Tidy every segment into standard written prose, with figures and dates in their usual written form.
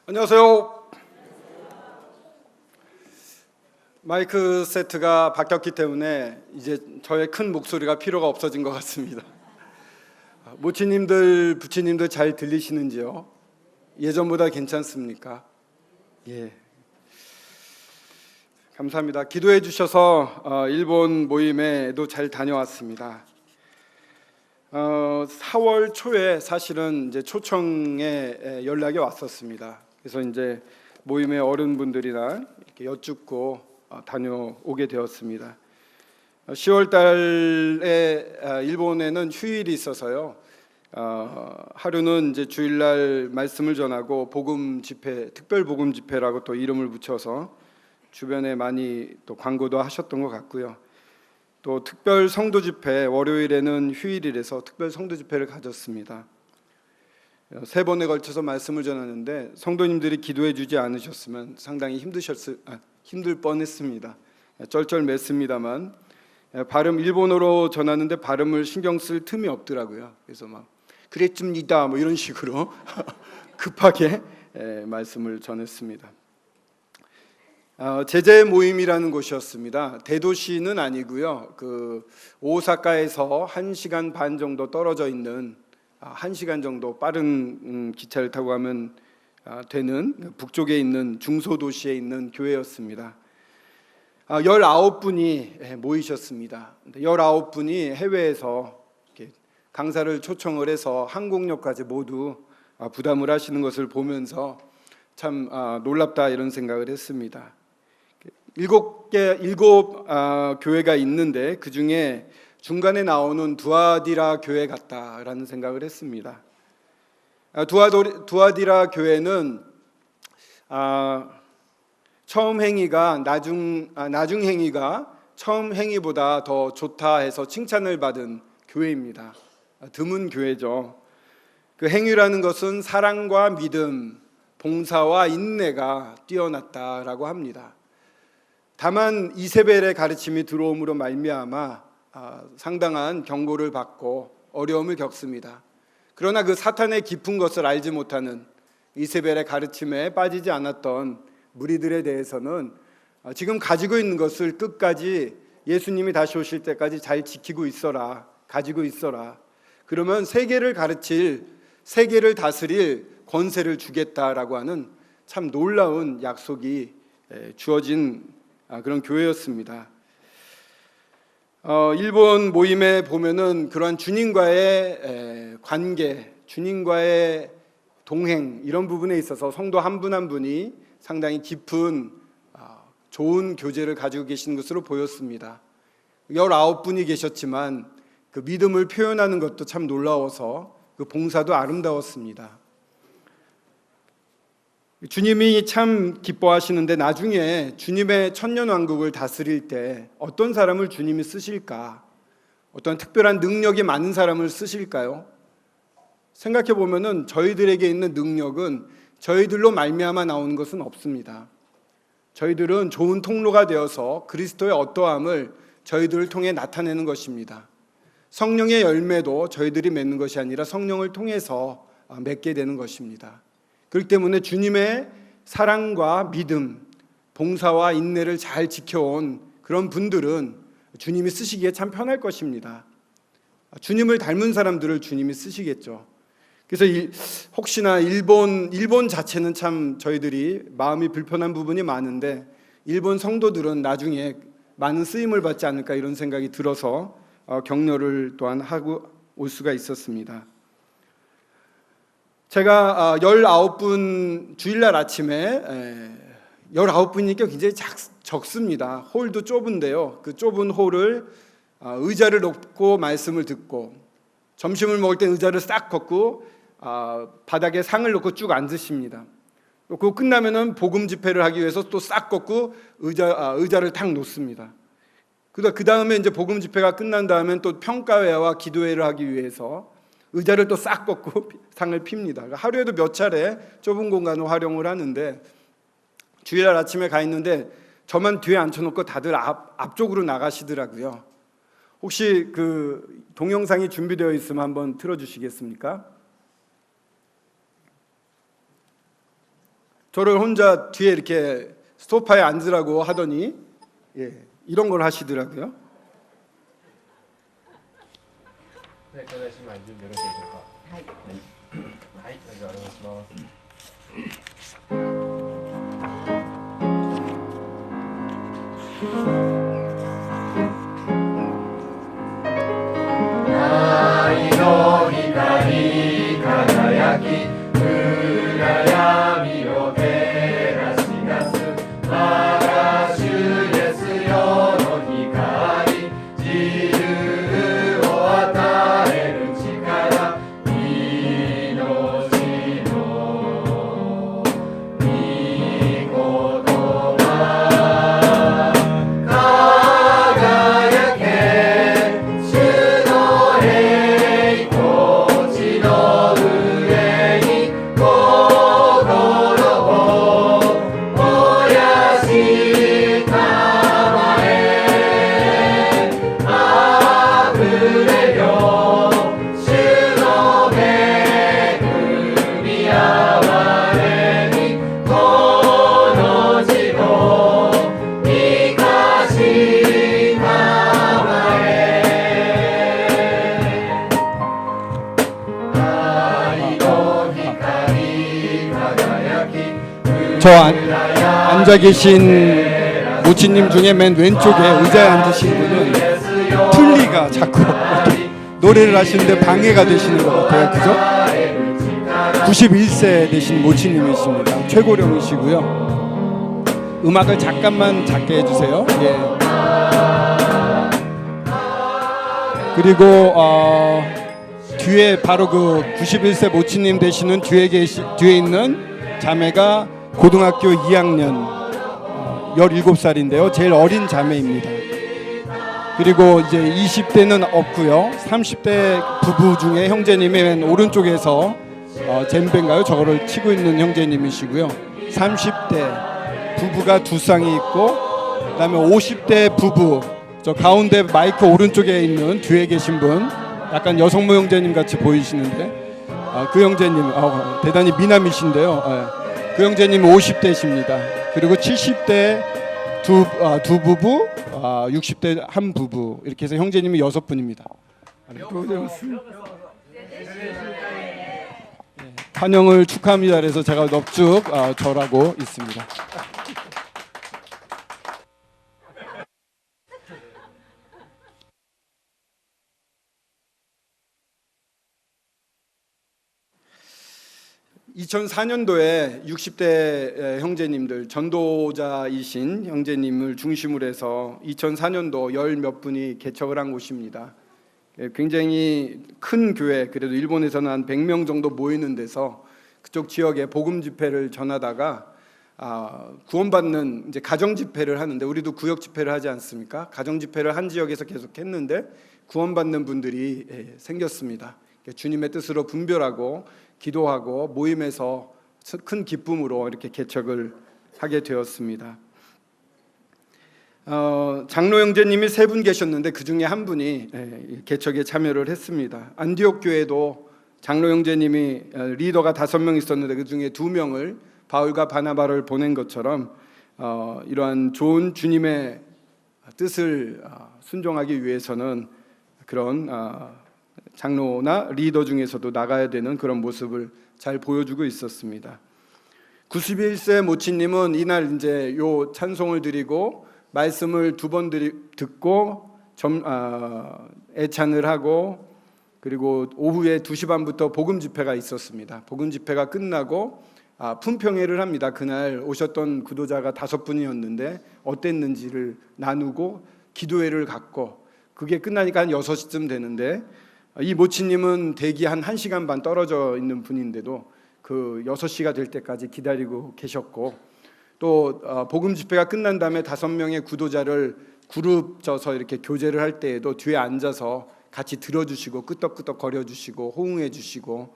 안녕하세요. 마이크 세트가 바뀌었기 때문에 이제 저의 큰 목소리가 필요가 없어진 것 같습니다. 모치님들, 부치님들 잘 들리시는지요? 예전보다 괜찮습니까? 예. 감사합니다. 기도해 주셔서 일본 모임에도 잘 다녀왔습니다. 4월 초에 사실은 이제 초청에 연락이 왔었습니다. 그래서 이제 모임의 어른분들이랑 이렇게 여쭙고 다녀오게 되었습니다. 10월 달에 일본에는 휴일이 있어서요. 하루는 이제 주일날 말씀을 전하고 복음 집회, 특별 복음 집회라고 또 이름을 붙여서 주변에 많이 또 광고도 하셨던 것 같고요. 또 특별 성도 집회, 월요일에는 휴일이라서 특별 성도 집회를 가졌습니다. 3번에 걸쳐서 말씀을 전하는데 성도님들이 기도해 주지 않으셨으면 상당히 힘들 뻔했습니다. 쩔쩔맸습니다만 발음 일본어로 전하는데 발음을 신경 쓸 틈이 없더라고요. 그래서 막 그랬습니다 뭐 이런 식으로 급하게 말씀을 전했습니다. 제재 모임이라는 곳이었습니다. 대도시는 아니고요. 오사카에서 1시간 반 정도 떨어져 있는 1시간 정도 빠른 기차를 타고 가면 되는 북쪽에 있는 중소도시에 있는 교회였습니다. 19분이 모이셨습니다. 19분이 해외에서 강사를 초청을 해서 항공료까지 모두 부담을 하시는 것을 보면서 참 놀랍다 이런 생각을 했습니다. 7 교회가 있는데 그 중에 중간에 나오는 두아디라 교회 같다라는 생각을 했습니다. 두아디라 교회는 처음 행위가 나중 행위가 처음 행위보다 더 좋다 해서 칭찬을 받은 교회입니다. 드문 교회죠. 그 행위라는 것은 사랑과 믿음, 봉사와 인내가 뛰어났다라고 합니다. 다만 이세벨의 가르침이 들어옴으로 말미암아 상당한 경고를 받고 어려움을 겪습니다. 그러나 그 사탄의 깊은 것을 알지 못하는 이세벨의 가르침에 빠지지 않았던 무리들에 대해서는 지금 가지고 있는 것을 끝까지 예수님이 다시 오실 때까지 잘 지키고 있어라, 가지고 있어라. 그러면 세계를 가르칠, 세계를 다스릴 권세를 주겠다라고 하는 참 놀라운 약속이 주어진 그런 교회였습니다. 일본 모임에 보면은 그러한 주님과의 관계, 주님과의 동행 이런 부분에 있어서 성도 한 분 한 분이 상당히 깊은 좋은 교제를 가지고 계시는 것으로 보였습니다. 19분이 계셨지만 그 믿음을 표현하는 것도 참 놀라워서 그 봉사도 아름다웠습니다. 주님이 참 기뻐하시는데 나중에 주님의 천년왕국을 다스릴 때 어떤 사람을 주님이 쓰실까? 어떤 특별한 능력이 많은 사람을 쓰실까요? 생각해 보면은 저희들에게 있는 능력은 저희들로 말미암아 나오는 것은 없습니다. 저희들은 좋은 통로가 되어서 그리스도의 어떠함을 저희들을 통해 나타내는 것입니다. 성령의 열매도 저희들이 맺는 것이 아니라 성령을 통해서 맺게 되는 것입니다. 그렇기 때문에 주님의 사랑과 믿음, 봉사와 인내를 잘 지켜온 그런 분들은 주님이 쓰시기에 참 편할 것입니다. 주님을 닮은 사람들을 주님이 쓰시겠죠. 그래서 혹시나 일본 자체는 참 저희들이 마음이 불편한 부분이 많은데 일본 성도들은 나중에 많은 쓰임을 받지 않을까 이런 생각이 들어서 격려를 또한 하고 올 수가 있었습니다. 제가 19분 주일날 아침에 19분이니까 굉장히 적습니다. 홀도 좁은데요. 그 좁은 홀을 의자를 놓고 말씀을 듣고 점심을 먹을 때 의자를 싹 걷고 바닥에 상을 놓고 쭉 앉으십니다. 그거 끝나면은 복음 집회를 하기 위해서 또 싹 걷고 의자를 탁 놓습니다. 그 다음에 이제 복음 집회가 끝난 다음에 또 평가회와 기도회를 하기 위해서 의자를 또 싹 걷고 상을 핍니다. 하루에도 몇 차례 좁은 공간을 활용을 하는데 주일날 아침에 가 있는데 저만 뒤에 앉혀놓고 다들 앞쪽으로 나가시더라고요. 혹시 그 동영상이 준비되어 있으면 한번 틀어주시겠습니까? 저를 혼자 뒤에 이렇게 소파에 앉으라고 하더니 이런 걸 하시더라고요. 네, お願いします。準備よろしいでしょうか。はい。はい、それではお願いします。愛の光輝き暗闇を照らし出す我が主イエスよの光自由を与える力命の御言葉輝け主の栄光地の上に心を燃やしたまえあふれよ主の恵み憐れみこの地を生かしたまえ愛の光輝き 저 앉아 계신 모치님 중에 맨 왼쪽에 의자에 앉으신 분은 틀니가 자꾸 노래를 하시는데 방해가 되시는 것 같아요. 그죠? 91세 되신 모치님이십니다. 최고령이시고요. 음악을 잠깐만 작게 해주세요. 예. 그리고 뒤에 바로 그 91세 모치님 되시는 뒤에 있는 자매가 고등학교 2학년 17살인데요. 제일 어린 자매입니다. 그리고 이제 20대는 없고요. 30대 부부 중에 형제님이 맨 오른쪽에서 젬베인가요? 저거를 치고 있는 형제님이시고요. 30대 부부가 두 쌍이 있고 그다음에 50대 부부 저 가운데 마이크 오른쪽에 있는 뒤에 계신 분 약간 여성모 형제님 같이 보이시는데 그 형제님 대단히 미남이신데요. 그 형제님 50대십니다. 그리고 70대 두 부부, 60대 한 부부 이렇게 해서 형제님이 6분입니다. 환영을 축하합니다. 그래서 제가 넙죽 절하고 있습니다. (2004년도에) 60대 형제님들 전도자이신 형제님을 중심으로 해서 2004년도 열 몇 분이 개척을 한 곳입니다. 굉장히 큰 교회, 그래도 일본에서는 한 100명 정도 모이는 데서 그쪽 지역에 복음 집회를 전하다가 구원받는 이제 가정 집회를 하는데, 우리도 구역 집회를 하지 않습니까? 가정 집회를 한 지역에서 계속 했는데 구원받는 분들이 생겼습니다. 주님의 뜻으로 분별하고 기도하고 모임에서 큰 기쁨으로 이렇게 개척을 하게 되었습니다. 장로 형제님이 3분 계셨는데 그 중에 한 분이 개척에 참여를 했습니다. 안디옥 교회도 장로 형제님이 리더가 5명 있었는데 그 중에 2명을 바울과 바나바를 보낸 것처럼 이러한 좋은 주님의 뜻을 순종하기 위해서는 그런 장로나 리더 중에서도 나가야 되는 그런 모습을 잘 보여주고 있었습니다. 91세 모치님은 이날 이제 요 찬송을 드리고 말씀을 2번 듣고 애찬을 하고, 그리고 오후에 2시 반부터 복음 집회가 있었습니다. 복음 집회가 끝나고 품평회를 합니다. 그날 오셨던 구도자가 5분이었는데 어땠는지를 나누고 기도회를 갖고, 그게 끝나니까 한 6시쯤 되는데 이 모치님은 대기 한 1시간 반 떨어져 있는 분인데도 그 6시가 될 때까지 기다리고 계셨고, 또 복음 집회가 끝난 다음에 5명의 구도자를 그룹 져서 이렇게 교제를 할 때에도 뒤에 앉아서 같이 들어주시고 끄떡끄떡 거려주시고 호응해주시고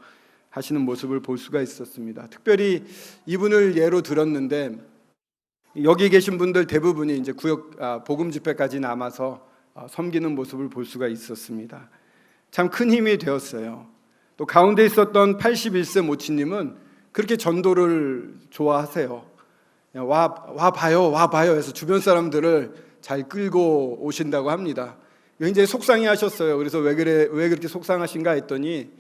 하시는 모습을 볼 수가 있었습니다. 특별히 이분을 예로 들었는데 여기 계신 분들 대부분이 이제 구역 복음 집회까지 남아서 섬기는 모습을 볼 수가 있었습니다. 참 큰 힘이 되었어요. 또 가운데 있었던 81세 모치님은 그렇게 전도를 좋아하세요. 와 봐요 해서 주변 사람들을 잘 끌고 오신다고 합니다. 굉장히 속상해하셨어요. 그래서 왜 그렇게 속상하신가 했더니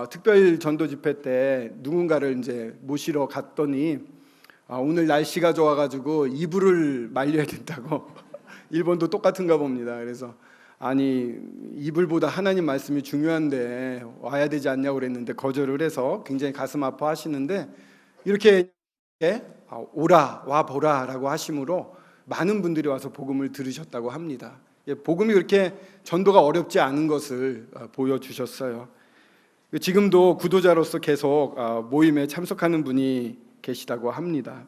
특별 전도 집회 때 누군가를 이제 모시러 갔더니 오늘 날씨가 좋아가지고 이불을 말려야 된다고. 일본도 똑같은가 봅니다. 그래서 아니 이불보다 하나님 말씀이 중요한데 와야 되지 않냐고 그랬는데 거절을 해서 굉장히 가슴 아파하시는데 이렇게 와 보라라고 하심으로 많은 분들이 와서 복음을 들으셨다고 합니다. 복음이 그렇게 전도가 어렵지 않은 것을 보여주셨어요. 지금도 구도자로서 계속 모임에 참석하는 분이 계시다고 합니다.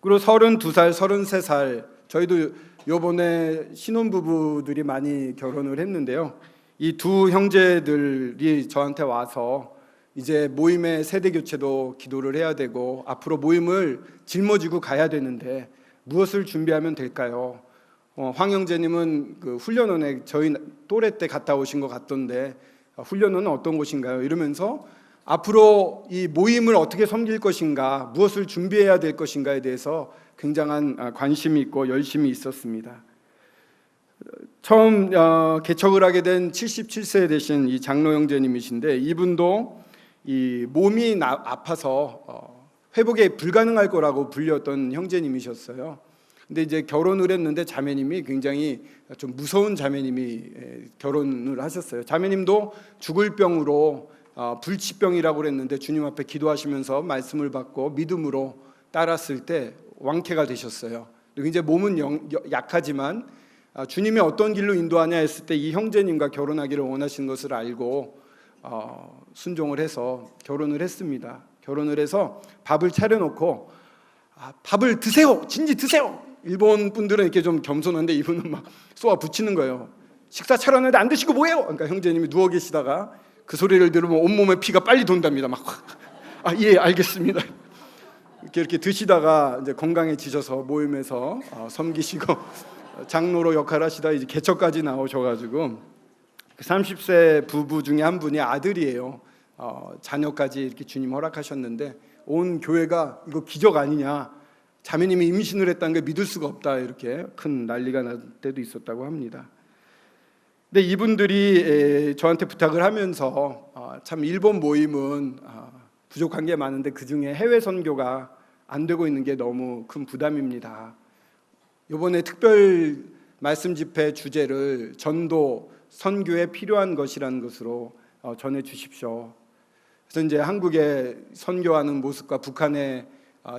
그리고 32살, 33살 저희도 요번에 신혼부부들이 많이 결혼을 했는데요. 이 두 형제들이 저한테 와서 이제 모임의 세대 교체도 기도를 해야 되고 앞으로 모임을 짊어지고 가야 되는데 무엇을 준비하면 될까요? 황 형제님은 그 훈련원에 저희 또래 때 갔다 오신 것 같던데 훈련원은 어떤 곳인가요? 이러면서 앞으로 이 모임을 어떻게 섬길 것인가, 무엇을 준비해야 될 것인가에 대해서 굉장한 관심이 있고 열심이 있었습니다. 처음 개척을 하게 된 77세 되신 이 장로 형제님이신데 이분도 이 몸이 아파서 회복이 불가능할 거라고 불렸던 형제님이셨어요. 근데 이제 결혼을 했는데 자매님이 굉장히 좀 무서운 자매님이 결혼을 하셨어요. 자매님도 죽을 병으로 불치병이라고 그랬는데 주님 앞에 기도하시면서 말씀을 받고 믿음으로 따랐을 때 왕쾌가 되셨어요. 굉장히 몸은 약하지만 주님이 어떤 길로 인도하냐 했을 때 이 형제님과 결혼하기를 원하시는 것을 알고 순종을 해서 결혼을 했습니다. 결혼을 해서 밥을 차려놓고 밥을 드세요, 진지 드세요. 일본 분들은 이렇게 좀 겸손한데 이분은 막 쏘아 붙이는 거예요. 식사 차려놨는데 안 드시고 뭐해요? 그러니까 형제님이 누워 계시다가 그 소리를 들으면 온몸에 피가 빨리 돈답니다. 막 예 알겠습니다. 이렇게 드시다가 이제 건강해지셔서 모임에서 섬기시고 장로로 역할하시다 이제 개척까지 나오셔가지고 30세 부부 중에 한 분이 아들이에요. 자녀까지 이렇게 주님 허락하셨는데 온 교회가 이거 기적 아니냐, 자매님이 임신을 했다는 게 믿을 수가 없다, 이렇게 큰 난리가 날 때도 있었다고 합니다. 근데 이분들이 저한테 부탁을 하면서 참 일본 모임은 부족한 게 많은데 그중에 해외 선교가 안 되고 있는 게 너무 큰 부담입니다. 이번에 특별 말씀 집회 주제를 전도 선교에 필요한 것이라는 것으로 전해 주십시오. 그래서 이제 한국에 선교하는 모습과 북한의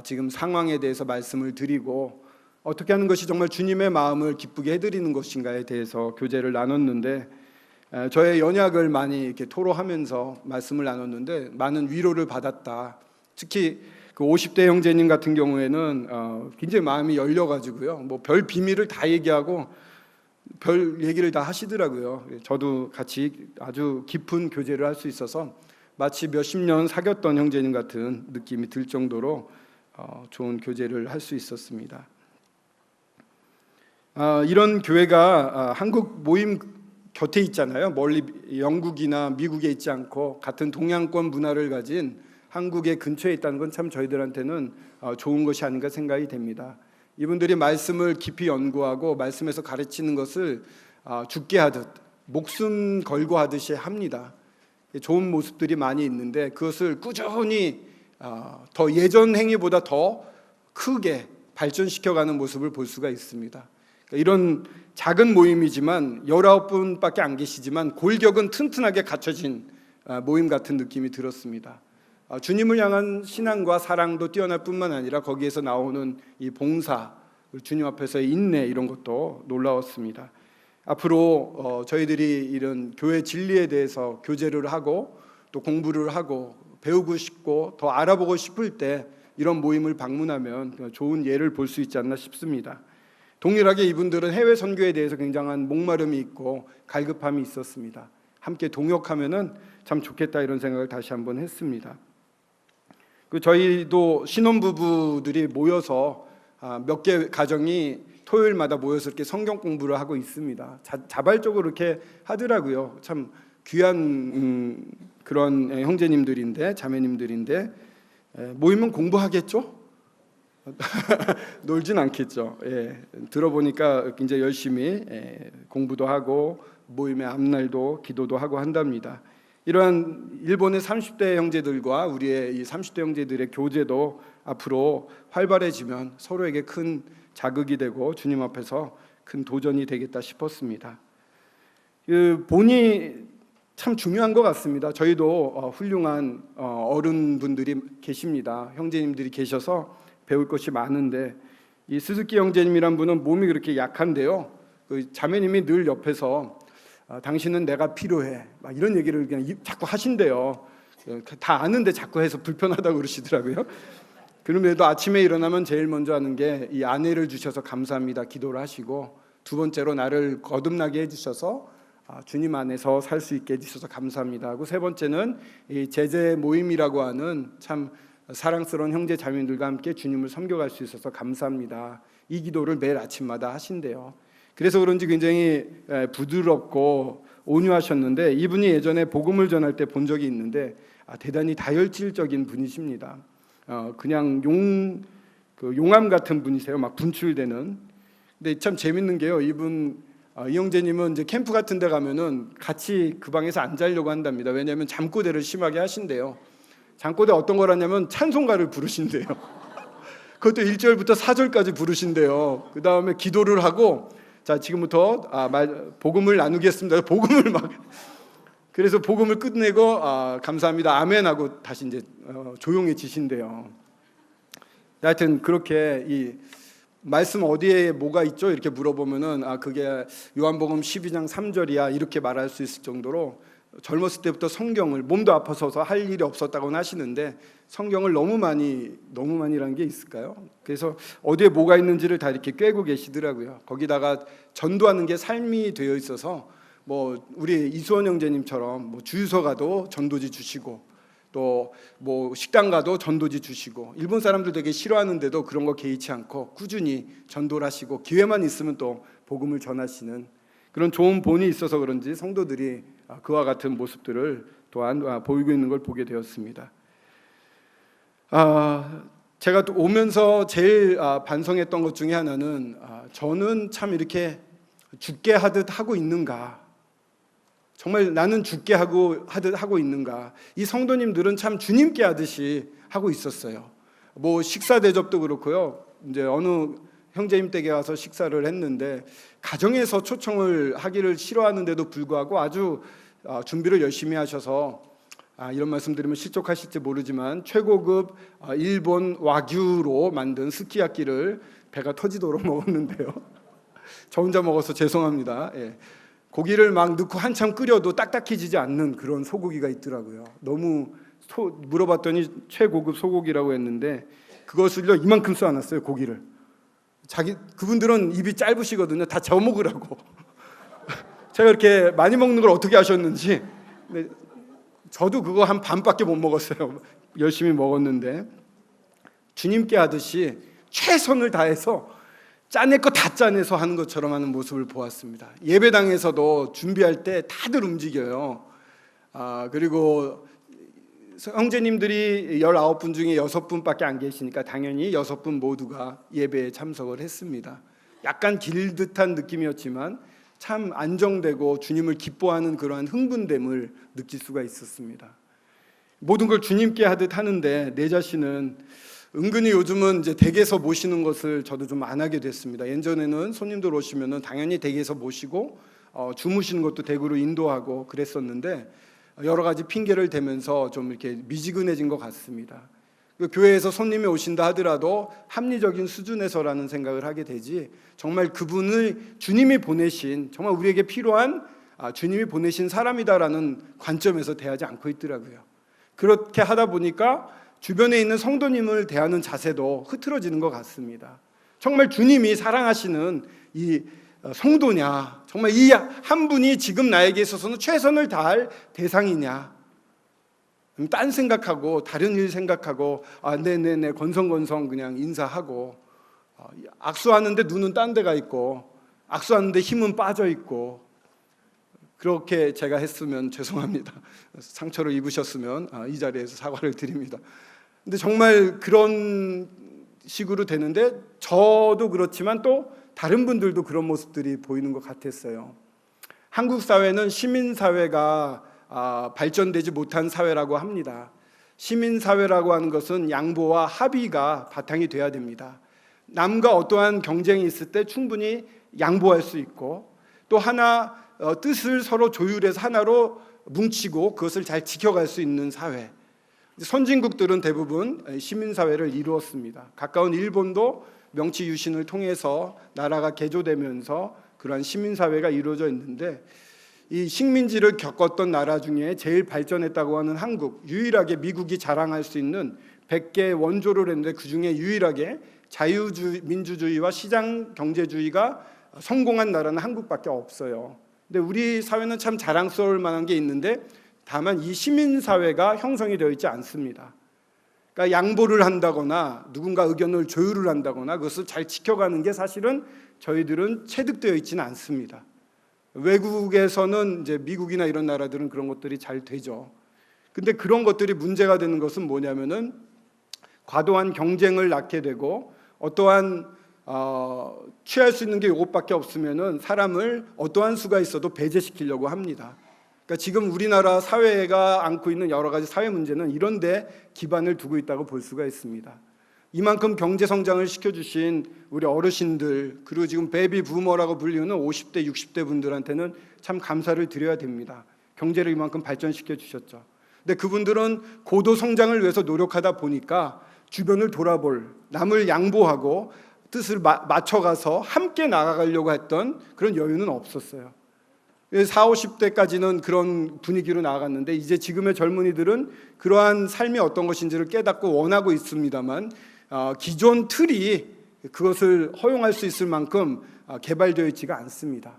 지금 상황에 대해서 말씀을 드리고 어떻게 하는 것이 정말 주님의 마음을 기쁘게 해드리는 것인가에 대해서 교제를 나눴는데 저의 연약을 많이 이렇게 토로하면서 말씀을 나눴는데 많은 위로를 받았다. 특히 그 50대 형제님 같은 경우에는 굉장히 마음이 열려가지고요. 뭐 별 비밀을 다 얘기하고 별 얘기를 다 하시더라고요. 저도 같이 아주 깊은 교제를 할 수 있어서 마치 몇십 년 사귀었던 형제님 같은 느낌이 들 정도로 좋은 교제를 할 수 있었습니다. 이런 교회가 한국 모임 곁에 있잖아요. 멀리 영국이나 미국에 있지 않고 같은 동양권 문화를 가진 한국의 근처에 있다는 건 참 저희들한테는 좋은 것이 아닌가 생각이 됩니다. 이분들이 말씀을 깊이 연구하고 말씀에서 가르치는 것을 죽게 하듯 목숨 걸고 하듯이 합니다. 좋은 모습들이 많이 있는데 그것을 꾸준히 더 예전 행위보다 더 크게 발전시켜가는 모습을 볼 수가 있습니다. 이런 작은 모임이지만 19분밖에 안 계시지만 골격은 튼튼하게 갖춰진 모임 같은 느낌이 들었습니다. 주님을 향한 신앙과 사랑도 뛰어날 뿐만 아니라 거기에서 나오는 이 봉사, 주님 앞에서의 인내, 이런 것도 놀라웠습니다. 앞으로 저희들이 이런 교회 진리에 대해서 교제를 하고 또 공부를 하고 배우고 싶고 더 알아보고 싶을 때 이런 모임을 방문하면 좋은 예를 볼 수 있지 않나 싶습니다. 동일하게 이분들은 해외 선교에 대해서 굉장한 목마름이 있고 갈급함이 있었습니다. 함께 동역하면은 참 좋겠다, 이런 생각을 다시 한번 했습니다. 저희도 신혼부부들이 모여서 몇 개 가정이 토요일마다 모여서 이렇게 성경 공부를 하고 있습니다. 자발적으로 이렇게 하더라고요. 참 귀한 그런 형제님들인데, 자매님들인데, 모이면 공부하겠죠? 놀진 않겠죠. 들어보니까 굉장히 열심히 공부도 하고 모임의 앞날도 기도도 하고 한답니다. 이러한 일본의 30대 형제들과 우리의 이 30대 형제들의 교제도 앞으로 활발해지면 서로에게 큰 자극이 되고 주님 앞에서 큰 도전이 되겠다 싶었습니다. 그 본이 참 중요한 것 같습니다. 저희도 훌륭한 어른분들이 계십니다. 형제님들이 계셔서 배울 것이 많은데, 이 스즈키 형제님이란 분은 몸이 그렇게 약한데요, 그 자매님이 늘 옆에서 당신은 내가 필요해, 막 이런 얘기를 그냥 자꾸 하신대요. 다 아는데 자꾸 해서 불편하다고 그러시더라고요. 그럼에도 아침에 일어나면 제일 먼저 하는 게 이 아내를 주셔서 감사합니다 기도를 하시고, 두 번째로 나를 거듭나게 해주셔서 주님 안에서 살 수 있게 해주셔서 감사합니다 하고, 세 번째는 이 제재 모임이라고 하는 참 사랑스러운 형제 자매들과 함께 주님을 섬겨갈 수 있어서 감사합니다, 이 기도를 매일 아침마다 하신대요. 그래서 그런지 굉장히 부드럽고 온유하셨는데, 이분이 예전에 복음을 전할 때 본 적이 있는데 대단히 다혈질적인 분이십니다. 그냥 용암 같은 분이세요. 막 분출되는. 근데 참 재밌는 게요, 이 형제님은 이제 캠프 같은 데 가면은 같이 그 방에서 안 자려고 한답니다. 왜냐하면 잠꼬대를 심하게 하신대요. 잠꼬대 어떤 거라냐면 찬송가를 부르신대요. 그것도 1절부터 4절까지 부르신대요. 그 다음에 기도를 하고, 자 지금부터 복음을 나누겠습니다. 복음을 막, 그래서 복음을 끝내고 감사합니다 아멘 하고 다시 이제 조용해지신대요. 하여튼 그렇게 이 말씀 어디에 뭐가 있죠? 이렇게 물어보면은 그게 요한복음 12장 3절이야 이렇게 말할 수 있을 정도로 젊었을 때부터 성경을, 몸도 아파서 할 일이 없었다고는 하시는데 성경을 너무 많이라는 게 있을까요? 그래서 어디에 뭐가 있는지를 다 이렇게 꿰고 계시더라고요. 거기다가 전도하는 게 삶이 되어 있어서 뭐 우리 이수원 형제님처럼 뭐 주유소 가도 전도지 주시고, 또 뭐 식당 가도 전도지 주시고, 일본 사람들 되게 싫어하는데도 그런 거 개의치 않고 꾸준히 전도를 하시고, 기회만 있으면 또 복음을 전하시는 그런 좋은 본이 있어서 그런지 성도들이 그와 같은 모습들을 또한 보이고 있는 걸 보게 되었습니다. 제가 또 오면서 제일 반성했던 것 중에 하나는 저는 참 이렇게 죽게 하듯 하고 있는가, 정말 나는 죽게 하듯 하고 있는가. 이 성도님들은 참 주님께 하듯이 하고 있었어요. 뭐 식사 대접도 그렇고요, 이제 어느 형제님 댁에 와서 식사를 했는데 가정에서 초청을 하기를 싫어하는데도 불구하고 아주 준비를 열심히 하셔서, 이런 말씀 드리면 실족하실지 모르지만 최고급 일본 와규로 만든 스키야키를 배가 터지도록 먹었는데요. 저 혼자 먹어서 죄송합니다. 고기를 막 넣고 한참 끓여도 딱딱해지지 않는 그런 소고기가 있더라고요. 너무 물어봤더니 최고급 소고기라고 했는데 그것을요 이만큼 쏘아놨어요, 고기를. 그분들은 입이 짧으시거든요. 다 저어 먹으라고. 제가 이렇게 많이 먹는 걸 어떻게 하셨는지. 근데 저도 그거 한 반밖에 못 먹었어요. 열심히 먹었는데 주님께 하듯이 최선을 다해서 짜낼 거 다 짜내서 하는 것처럼 하는 모습을 보았습니다. 예배당에서도 준비할 때 다들 움직여요. 그리고 형제님들이 19분 중에 6분밖에 안 계시니까 당연히 6분 모두가 예배에 참석을 했습니다. 약간 길 듯한 느낌이었지만 참 안정되고 주님을 기뻐하는 그러한 흥분됨을 느낄 수가 있었습니다. 모든 걸 주님께 하듯 하는데 내 자신은 은근히 요즘은 이제 댁에서 모시는 것을 저도 좀 안 하게 됐습니다. 예전에는 손님들 오시면은 당연히 댁에서 모시고 주무시는 것도 댁으로 인도하고 그랬었는데 여러 가지 핑계를 대면서 좀 이렇게 미지근해진 것 같습니다. 교회에서 손님이 오신다 하더라도 합리적인 수준에서라는 생각을 하게 되지, 정말 그분을 주님이 보내신, 정말 우리에게 필요한 주님이 보내신 사람이다라는 관점에서 대하지 않고 있더라고요. 그렇게 하다 보니까 주변에 있는 성도님을 대하는 자세도 흐트러지는 것 같습니다. 정말 주님이 사랑하시는 이 성도냐, 정말 이 한 분이 지금 나에게 있어서는 최선을 다할 대상이냐, 딴 생각하고 다른 일 생각하고 네네네 건성건성 그냥 인사하고, 악수하는데 눈은 딴 데가 있고 악수하는데 힘은 빠져 있고, 그렇게 제가 했으면 죄송합니다. 상처를 입으셨으면 이 자리에서 사과를 드립니다. 근데 정말 그런 식으로 되는데 저도 그렇지만 또 다른 분들도 그런 모습들이 보이는 것 같았어요. 한국 사회는 시민 사회가 발전되지 못한 사회라고 합니다. 시민 사회라고 하는 것은 양보와 합의가 바탕이 돼야 됩니다. 남과 어떠한 경쟁이 있을 때 충분히 양보할 수 있고 또 하나 뜻을 서로 조율해서 하나로 뭉치고 그것을 잘 지켜갈 수 있는 사회. 선진국들은 대부분 시민사회를 이루었습니다. 가까운 일본도 명치 유신을 통해서 나라가 개조되면서 그러한 시민사회가 이루어져 있는데 이 식민지를 겪었던 나라 중에 제일 발전했다고 하는 한국, 유일하게 미국이 자랑할 수 있는 100개의 원조를 했는데 그중에 유일하게 자유주의, 민주주의와 시장 경제주의가 성공한 나라는 한국밖에 없어요. 근데 우리 사회는 참 자랑스러울 만한 게 있는데 다만 이 시민사회가 형성이 되어 있지 않습니다. 그러니까 양보를 한다거나 누군가 의견을 조율을 한다거나 그것을 잘 지켜가는 게 사실은 저희들은 체득되어 있지는 않습니다. 외국에서는 이제 미국이나 이런 나라들은 그런 것들이 잘 되죠. 근데 그런 것들이 문제가 되는 것은 뭐냐면은 과도한 경쟁을 낳게 되고 어떠한 취할 수 있는 게 이것밖에 없으면은 사람을 어떠한 수가 있어도 배제시키려고 합니다. 그러니까 지금 우리나라 사회가 안고 있는 여러 가지 사회 문제는 이런 데 기반을 두고 있다고 볼 수가 있습니다. 이만큼 경제 성장을 시켜주신 우리 어르신들 그리고 지금 베이비 부머라고 불리는 50대, 60대 분들한테는 참 감사를 드려야 됩니다. 경제를 이만큼 발전시켜 주셨죠. 근데 그분들은 고도 성장을 위해서 노력하다 보니까 주변을 돌아볼, 남을 양보하고 뜻을 맞춰가서 함께 나아가려고 했던 그런 여유는 없었어요. 40, 50대까지는 그런 분위기로 나아갔는데 이제 지금의 젊은이들은 그러한 삶이 어떤 것인지를 깨닫고 원하고 있습니다만 기존 틀이 그것을 허용할 수 있을 만큼 개발되어 있지가 않습니다.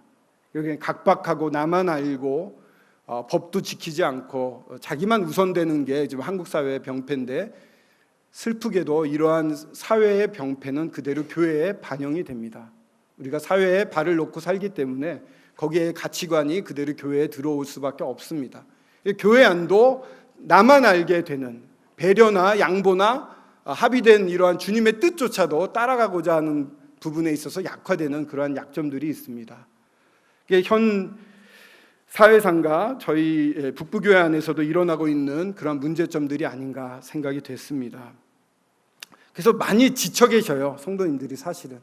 여기 각박하고 나만 알고 법도 지키지 않고 자기만 우선되는 게 지금 한국 사회의 병폐인데 슬프게도 이러한 사회의 병폐는 그대로 교회에 반영이 됩니다. 우리가 사회에 발을 놓고 살기 때문에 거기에 가치관이 그대로 교회에 들어올 수밖에 없습니다. 교회 안도 나만 알게 되는 배려나 양보나 합의된 이러한 주님의 뜻조차도 따라가고자 하는 부분에 있어서 약화되는 그러한 약점들이 있습니다. 현 사회상과 저희 북부교회 안에서도 일어나고 있는 그런 문제점들이 아닌가 생각이 됐습니다. 그래서 많이 지쳐 계셔요, 성도님들이. 사실은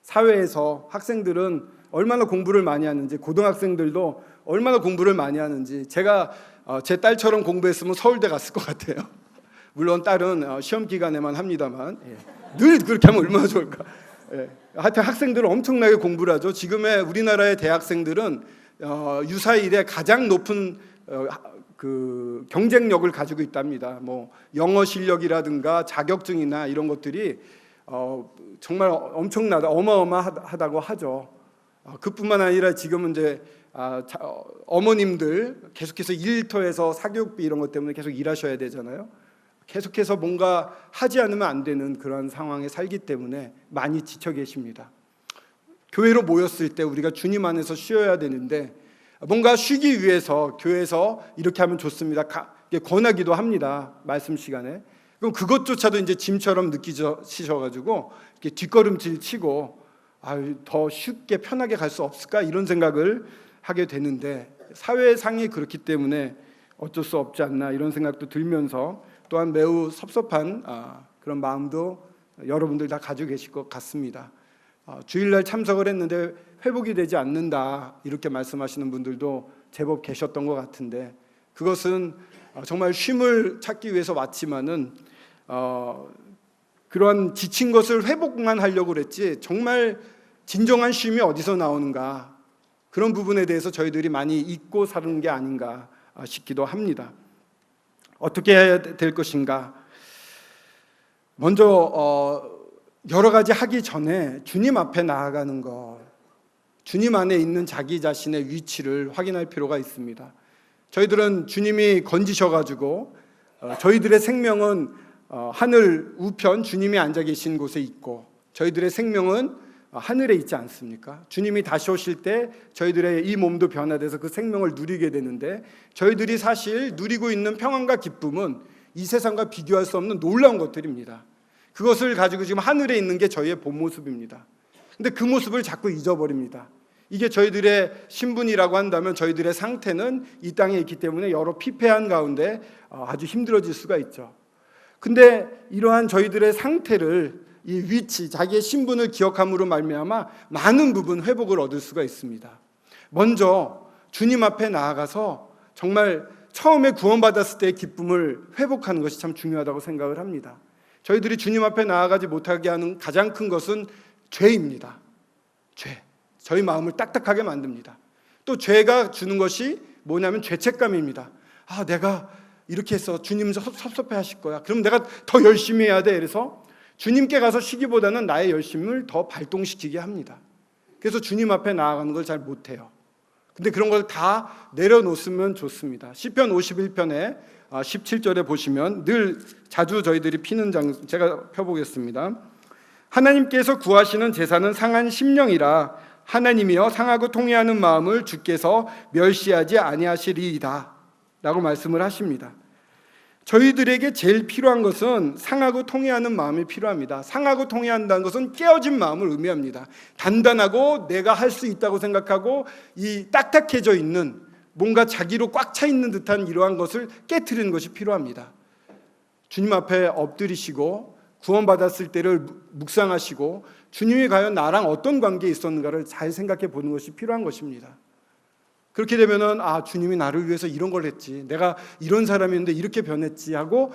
사회에서 학생들은 얼마나 공부를 많이 하는지, 고등학생들도 얼마나 공부를 많이 하는지. 제가 제 딸처럼 공부했으면 서울대 갔을 것 같아요. 물론 딸은 시험 기간에만 합니다만 늘 그렇게 하면 얼마나 좋을까. 하여튼 학생들은 엄청나게 공부를 하죠. 지금의 우리나라의 대학생들은 유사일에 가장 높은 그 경쟁력을 가지고 있답니다. 뭐 영어 실력이라든가 자격증이나 이런 것들이 정말 엄청나다, 어마어마하다고 하죠. 그뿐만 아니라 지금은 이제 어머님들 계속해서 일터에서 사교육비 이런 것 때문에 계속 일하셔야 되잖아요. 계속해서 뭔가 하지 않으면 안 되는 그런 상황에 살기 때문에 많이 지쳐 계십니다. 교회로 모였을 때 우리가 주님 안에서 쉬어야 되는데 뭔가 쉬기 위해서 교회에서 이렇게 하면 좋습니다, 권하기도 합니다, 말씀 시간에. 그럼 그것조차도 이제 짐처럼 느끼셔가지고 이렇게 뒷걸음질 치고 더 쉽게 편하게 갈 수 없을까 이런 생각을 하게 되는데 사회상이 그렇기 때문에 어쩔 수 없지 않나 이런 생각도 들면서 또한 매우 섭섭한 그런 마음도 여러분들 다 가지고 계실 것 같습니다. 주일날 참석을 했는데 회복이 되지 않는다 이렇게 말씀하시는 분들도 제법 계셨던 것 같은데 그것은 정말 쉼을 찾기 위해서 왔지만은 그러한 지친 것을 회복만 하려고 그랬지 정말 진정한 쉼이 어디서 나오는가, 그런 부분에 대해서 저희들이 많이 잊고 사는 게 아닌가 싶기도 합니다. 어떻게 해야 될 것인가? 먼저 여러 가지 하기 전에 주님 앞에 나아가는 것, 주님 안에 있는 자기 자신의 위치를 확인할 필요가 있습니다. 저희들은 주님이 건지셔가지고 저희들의 생명은 하늘 우편 주님이 앉아 계신 곳에 있고 저희들의 생명은 하늘에 있지 않습니까? 주님이 다시 오실 때 저희들의 이 몸도 변화돼서 그 생명을 누리게 되는데, 저희들이 사실 누리고 있는 평안과 기쁨은 이 세상과 비교할 수 없는 놀라운 것들입니다. 그것을 가지고 지금 하늘에 있는 게 저희의 본 모습입니다. 근데 그 모습을 자꾸 잊어버립니다. 이게 저희들의 신분이라고 한다면 저희들의 상태는 이 땅에 있기 때문에 여러 피폐한 가운데 아주 힘들어질 수가 있죠. 근데 이러한 저희들의 상태를, 이 위치, 자기의 신분을 기억함으로 말미암아 많은 부분 회복을 얻을 수가 있습니다. 먼저 주님 앞에 나아가서 정말 처음에 구원받았을 때의 기쁨을 회복하는 것이 참 중요하다고 생각을 합니다. 저희들이 주님 앞에 나아가지 못하게 하는 가장 큰 것은 죄입니다. 죄. 저희 마음을 딱딱하게 만듭니다. 또 죄가 주는 것이 뭐냐면 죄책감입니다. 내가 이렇게 해서 주님 섭섭해 하실 거야. 그럼 내가 더 열심히 해야 돼. 그래서 주님께 가서 쉬기보다는 나의 열심을 더 발동시키게 합니다. 그래서 주님 앞에 나아가는 걸 잘 못해요. 근데 그런 걸 다 내려놓으면 좋습니다. 시편 51편에 17절에 보시면 늘 자주 저희들이 피는 장, 제가 펴보겠습니다. 하나님께서 구하시는 제사는 상한 심령이라 하나님이여 상하고 통회하는 마음을 주께서 멸시하지 아니하시리이다 라고 말씀을 하십니다. 저희들에게 제일 필요한 것은 상하고 통회하는 마음이 필요합니다. 상하고 통회한다는 것은 깨어진 마음을 의미합니다. 단단하고 내가 할 수 있다고 생각하고 이 딱딱해져 있는, 뭔가 자기로 꽉 차 있는 듯한 이러한 것을 깨트리는 것이 필요합니다. 주님 앞에 엎드리시고 구원받았을 때를 묵상하시고 주님이 과연 나랑 어떤 관계에 있었는가를 잘 생각해 보는 것이 필요한 것입니다. 그렇게 되면은 주님이 나를 위해서 이런 걸 했지, 내가 이런 사람이었는데 이렇게 변했지 하고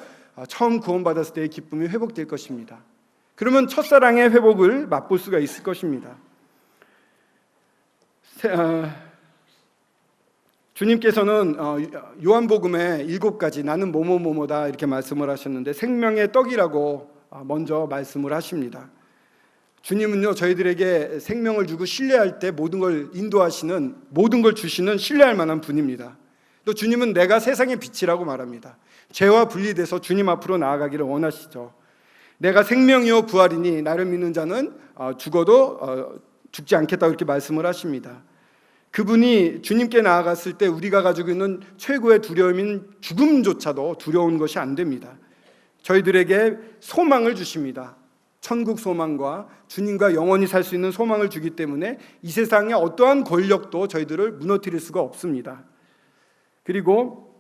처음 구원받았을 때의 기쁨이 회복될 것입니다. 그러면 첫사랑의 회복을 맛볼 수가 있을 것입니다. 주님께서는 요한복음에 7가지 나는 뭐뭐뭐뭐다 이렇게 말씀을 하셨는데 생명의 떡이라고 먼저 말씀을 하십니다. 주님은요, 저희들에게 생명을 주고 신뢰할 때 모든 걸 인도하시는, 모든 걸 주시는 신뢰할 만한 분입니다. 또 주님은 내가 세상의 빛이라고 말합니다. 죄와 분리돼서 주님 앞으로 나아가기를 원하시죠. 내가 생명이요 부활이니 나를 믿는 자는 죽어도 죽지 않겠다고 이렇게 말씀을 하십니다. 그분이 주님께 나아갔을 때 우리가 가지고 있는 최고의 두려움인 죽음조차도 두려운 것이 안 됩니다. 저희들에게 소망을 주십니다. 천국 소망과 주님과 영원히 살 수 있는 소망을 주기 때문에 이 세상의 어떠한 권력도 저희들을 무너뜨릴 수가 없습니다. 그리고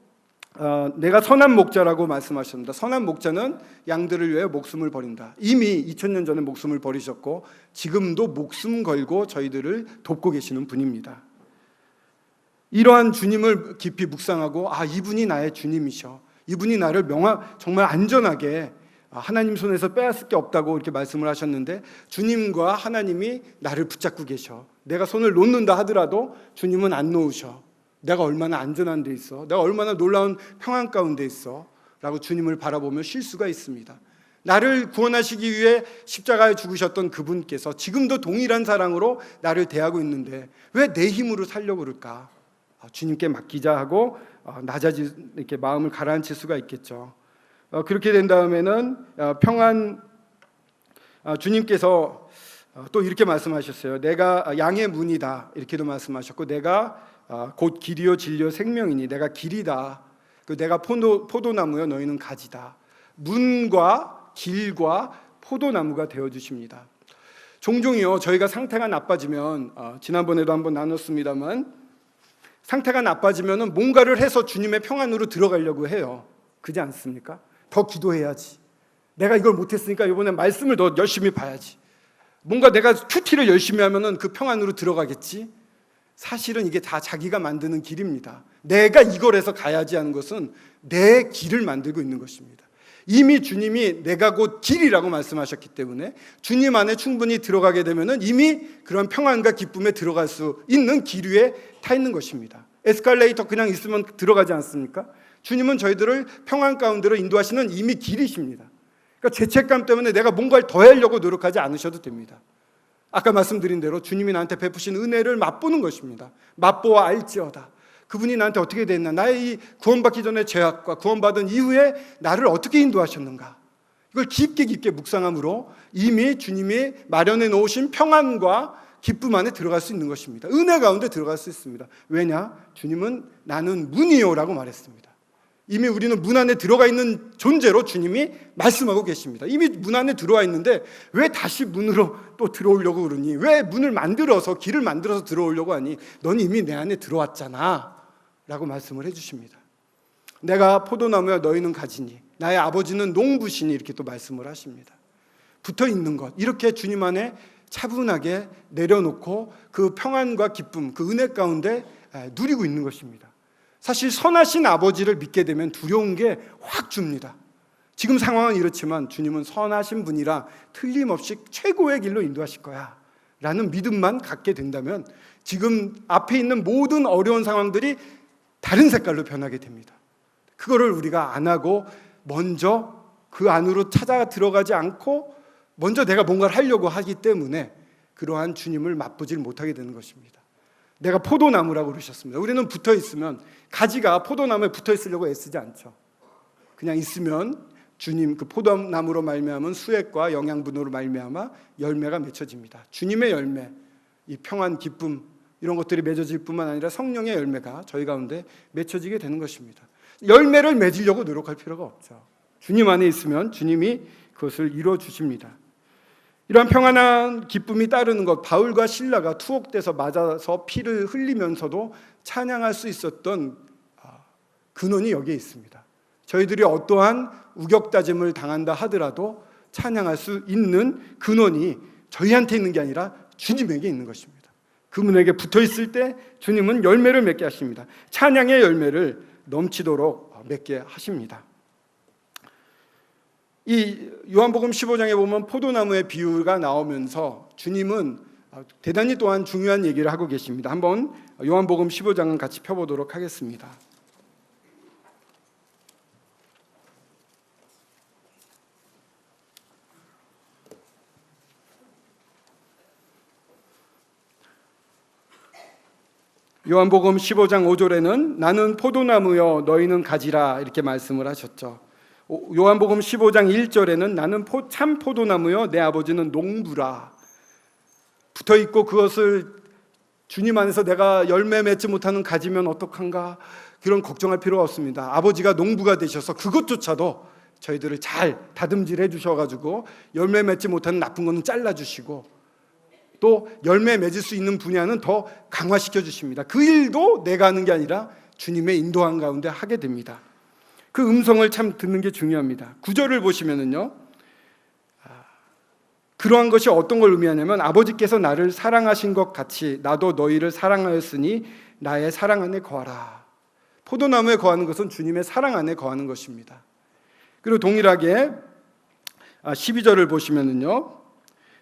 내가 선한 목자라고 말씀하셨습니다. 선한 목자는 양들을 위해 목숨을 버린다. 이미 2000년 전에 목숨을 버리셨고 지금도 목숨 걸고 저희들을 돕고 계시는 분입니다. 이러한 주님을 깊이 묵상하고 이분이 나의 주님이셔, 이분이 나를 정말 안전하게 하나님 손에서 빼앗을 게 없다고 이렇게 말씀을 하셨는데, 주님과 하나님이 나를 붙잡고 계셔. 내가 손을 놓는다 하더라도 주님은 안 놓으셔. 내가 얼마나 안전한 데 있어, 내가 얼마나 놀라운 평안 가운데 있어 라고 주님을 바라보며 쉴 수가 있습니다. 나를 구원하시기 위해 십자가에 죽으셨던 그분께서 지금도 동일한 사랑으로 나를 대하고 있는데 왜 내 힘으로 살려고 그럴까? 주님께 맡기자 하고 이렇게 마음을 가라앉힐 수가 있겠죠. 그렇게 된 다음에는 주님께서 또 이렇게 말씀하셨어요. 내가 양의 문이다 이렇게도 말씀하셨고, 내가 곧 길이요 진리요 생명이니 내가 길이다. 내가 포도나무요 너희는 가지다. 문과 길과 포도나무가 되어주십니다. 종종요 저희가 상태가 나빠지면 지난번에도 한번 나눴습니다만, 상태가 나빠지면 뭔가를 해서 주님의 평안으로 들어가려고 해요. 그렇지 않습니까? 더 기도해야지. 내가 이걸 못했으니까 이번에 말씀을 더 열심히 봐야지. 뭔가 내가 큐티를 열심히 하면 그 평안으로 들어가겠지. 사실은 이게 다 자기가 만드는 길입니다. 내가 이걸 해서 가야지 하는 것은 내 길을 만들고 있는 것입니다. 이미 주님이 내가 곧 길이라고 말씀하셨기 때문에 주님 안에 충분히 들어가게 되면 이미 그런 평안과 기쁨에 들어갈 수 있는 길 위에 타 있는 것입니다. 에스컬레이터 그냥 있으면 들어가지 않습니까? 주님은 저희들을 평안 가운데로 인도하시는 이미 길이십니다. 그러니까 죄책감 때문에 내가 뭔가를 더 하려고 노력하지 않으셔도 됩니다. 아까 말씀드린 대로 주님이 나한테 베푸신 은혜를 맛보는 것입니다. 맛보아 알지어다. 그분이 나한테 어떻게 됐나, 나의 이 구원받기 전의 죄악과 구원받은 이후에 나를 어떻게 인도하셨는가, 이걸 깊게 깊게 묵상함으로 이미 주님이 마련해 놓으신 평안과 기쁨 안에 들어갈 수 있는 것입니다. 은혜 가운데 들어갈 수 있습니다. 왜냐? 주님은 나는 문이요라고 말했습니다. 이미 우리는 문 안에 들어가 있는 존재로 주님이 말씀하고 계십니다. 이미 문 안에 들어와 있는데 왜 다시 문으로 또 들어오려고 그러니? 왜 문을 만들어서, 길을 만들어서 들어오려고 하니? 넌 이미 내 안에 들어왔잖아 라고 말씀을 해주십니다. 내가 포도나무야 너희는 가지니 나의 아버지는 농부시니 이렇게 또 말씀을 하십니다. 붙어있는 것, 이렇게 주님 안에 차분하게 내려놓고 그 평안과 기쁨, 그 은혜 가운데 누리고 있는 것입니다. 사실 선하신 아버지를 믿게 되면 두려운 게 확 줍니다. 지금 상황은 이렇지만 주님은 선하신 분이라 틀림없이 최고의 길로 인도하실 거야 라는 믿음만 갖게 된다면 지금 앞에 있는 모든 어려운 상황들이 다른 색깔로 변하게 됩니다. 그거를 우리가 안 하고 먼저 그 안으로 찾아 들어가지 않고 먼저 내가 뭔가를 하려고 하기 때문에 그러한 주님을 맛보질 못하게 되는 것입니다. 내가 포도나무라고 그러셨습니다. 우리는 붙어 있으면, 가지가 포도나무에 붙어 있으려고 애쓰지 않죠. 그냥 있으면 주님 그 포도나무로 말미암은 수액과 영양분으로 말미암아 열매가 맺혀집니다. 주님의 열매, 이 평안, 기쁨 이런 것들이 맺어질 뿐만 아니라 성령의 열매가 저희 가운데 맺혀지게 되는 것입니다. 열매를 맺으려고 노력할 필요가 없죠. 주님 안에 있으면 주님이 그것을 이루어 주십니다. 이러한 평안한 기쁨이 따르는 것, 바울과 실라가 투옥돼서 맞아서 피를 흘리면서도 찬양할 수 있었던 근원이 여기에 있습니다. 저희들이 어떠한 우격다짐을 당한다 하더라도 찬양할 수 있는 근원이 저희한테 있는 게 아니라 주님에게 있는 것입니다. 그분에게 붙어 있을 때 주님은 열매를 맺게 하십니다. 찬양의 열매를 넘치도록 맺게 하십니다. 이 요한복음 15장에 보면 포도나무의 비유가 나오면서 주님은 대단히 또한 중요한 얘기를 하고 계십니다. 한번 요한복음 15장은 같이 펴보도록 하겠습니다. 요한복음 15장 5절에는 나는 포도나무여 너희는 가지라 이렇게 말씀을 하셨죠. 요한복음 15장 1절에는 나는 참 포도나무여 내 아버지는 농부라 붙어있고 그것을 주님 안에서 내가 열매 맺지 못하는 가지면 어떡한가 그런 걱정할 필요가 없습니다. 아버지가 농부가 되셔서 그것조차도 저희들을 잘 다듬질해 주셔가지고 열매 맺지 못하는 나쁜 거는 잘라주시고 또 열매 맺을 수 있는 분야는 더 강화시켜 주십니다. 그 일도 내가 하는 게 아니라 주님의 인도한 가운데 하게 됩니다. 그 음성을 참 듣는 게 중요합니다. 9절을 보시면은요, 그러한 것이 어떤 걸 의미하냐면 아버지께서 나를 사랑하신 것 같이 나도 너희를 사랑하였으니 나의 사랑 안에 거하라. 포도나무에 거하는 것은 주님의 사랑 안에 거하는 것입니다. 그리고 동일하게 12절을 보시면은요,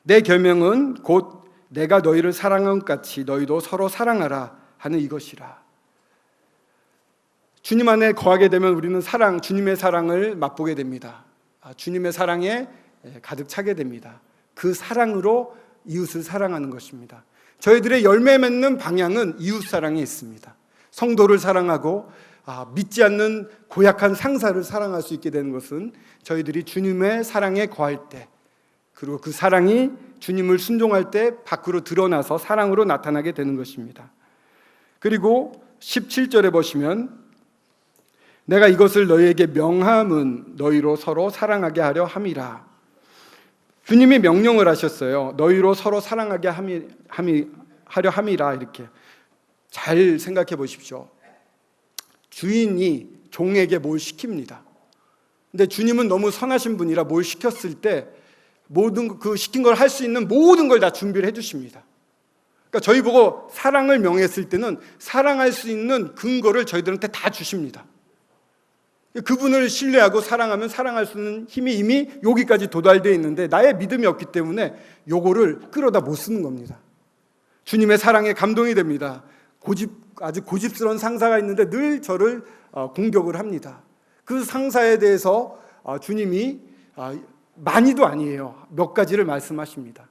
내 계명은 곧 내가 너희를 사랑한 것 같이 너희도 서로 사랑하라 하는 이것이라. 주님 안에 거하게 되면 우리는 주님의 사랑을 맛보게 됩니다. 주님의 사랑에 가득 차게 됩니다. 그 사랑으로 이웃을 사랑하는 것입니다. 저희들의 열매 맺는 방향은 이웃 사랑에 있습니다. 성도를 사랑하고 믿지 않는 고약한 상사를 사랑할 수 있게 되는 것은 저희들이 주님의 사랑에 거할 때, 그리고 그 사랑이 주님을 순종할 때 밖으로 드러나서 사랑으로 나타나게 되는 것입니다. 그리고 17절에 보시면 내가 이것을 너희에게 명함은 너희로 서로 사랑하게 하려 함이라. 주님이 명령을 하셨어요. 너희로 서로 사랑하게 하려 함이라. 이렇게 잘 생각해 보십시오. 주인이 종에게 뭘 시킵니다. 근데 주님은 너무 선하신 분이라 뭘 시켰을 때 모든 그 시킨 걸 할 수 있는 모든 걸 다 준비를 해주십니다. 그러니까 저희 보고 사랑을 명했을 때는 사랑할 수 있는 근거를 저희들한테 다 주십니다. 그분을 신뢰하고 사랑하면 사랑할 수 있는 힘이 이미 여기까지 도달되어 있는데 나의 믿음이 없기 때문에 요거를 끌어다 못 쓰는 겁니다. 주님의 사랑에 감동이 됩니다. 아주 고집스러운 상사가 있는데 늘 저를 공격을 합니다. 그 상사에 대해서 주님이 많이도 아니에요. 몇 가지를 말씀하십니다.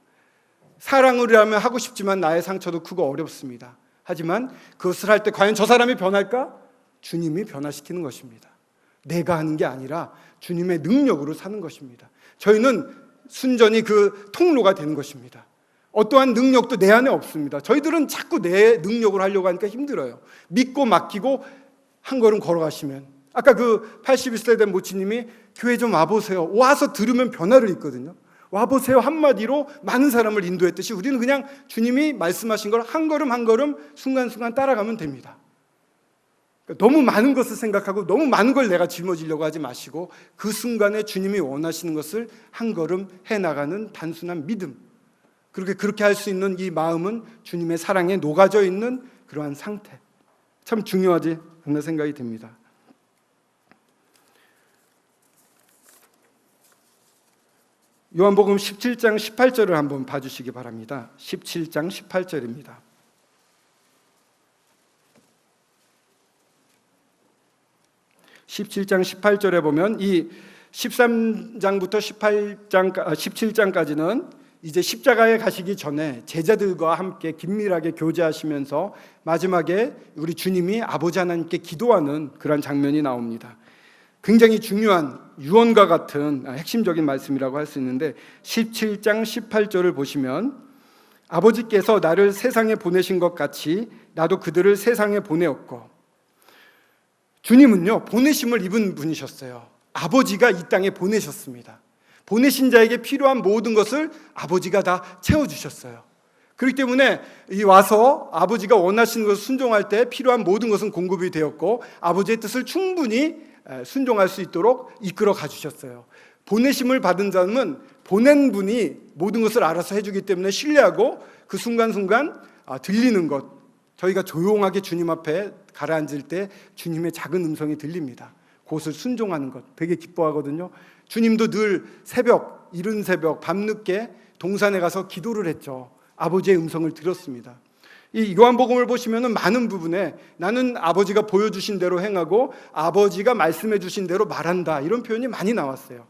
사랑을 하면 하고 싶지만 나의 상처도 크고 어렵습니다. 하지만 그것을 할 때 과연 저 사람이 변할까? 주님이 변화시키는 것입니다. 내가 하는 게 아니라 주님의 능력으로 사는 것입니다. 저희는 순전히 그 통로가 되는 것입니다. 어떠한 능력도 내 안에 없습니다. 저희들은 자꾸 내 능력으로 하려고 하니까 힘들어요. 믿고 맡기고 한 걸음 걸어가시면, 아까 그 81세 된 모치님이 교회 좀 와보세요. 와서 들으면 변화를 있거든요. 와보세요 한마디로 많은 사람을 인도했듯이 우리는 그냥 주님이 말씀하신 걸 한 걸음 한 걸음 순간순간 따라가면 됩니다. 너무 많은 것을 생각하고 너무 많은 걸 내가 짊어지려고 하지 마시고 그 순간에 주님이 원하시는 것을 한 걸음 해나가는 단순한 믿음, 그렇게 할 수 있는 이 마음은 주님의 사랑에 녹아져 있는 그러한 상태, 참 중요하지 않나 생각이 듭니다. 요한복음 17장 18절을 한번 봐주시기 바랍니다. 17장 18절입니다. 17장 18절에 보면 이 13장부터 17장까지는 이제 십자가에 가시기 전에 제자들과 함께 긴밀하게 교제하시면서 마지막에 우리 주님이 아버지 하나님께 기도하는 그런 장면이 나옵니다. 굉장히 중요한 유언과 같은 핵심적인 말씀이라고 할 수 있는데 17장 18절을 보시면 아버지께서 나를 세상에 보내신 것 같이 나도 그들을 세상에 보내었고, 주님은요 보내심을 입은 분이셨어요. 아버지가 이 땅에 보내셨습니다. 보내신 자에게 필요한 모든 것을 아버지가 다 채워주셨어요. 그렇기 때문에 이 와서 아버지가 원하시는 것을 순종할 때 필요한 모든 것은 공급이 되었고 아버지의 뜻을 충분히 순종할 수 있도록 이끌어 가주셨어요. 보내심을 받은 자는 보낸 분이 모든 것을 알아서 해주기 때문에 신뢰하고 그 순간순간 들리는 것, 저희가 조용하게 주님 앞에 가라앉을 때 주님의 작은 음성이 들립니다. 그것을 순종하는 것 되게 기뻐하거든요. 주님도 늘 새벽, 이른 새벽, 밤늦게 동산에 가서 기도를 했죠. 아버지의 음성을 들었습니다. 이 요한복음을 보시면 많은 부분에 나는 아버지가 보여주신 대로 행하고 아버지가 말씀해 주신 대로 말한다, 이런 표현이 많이 나왔어요.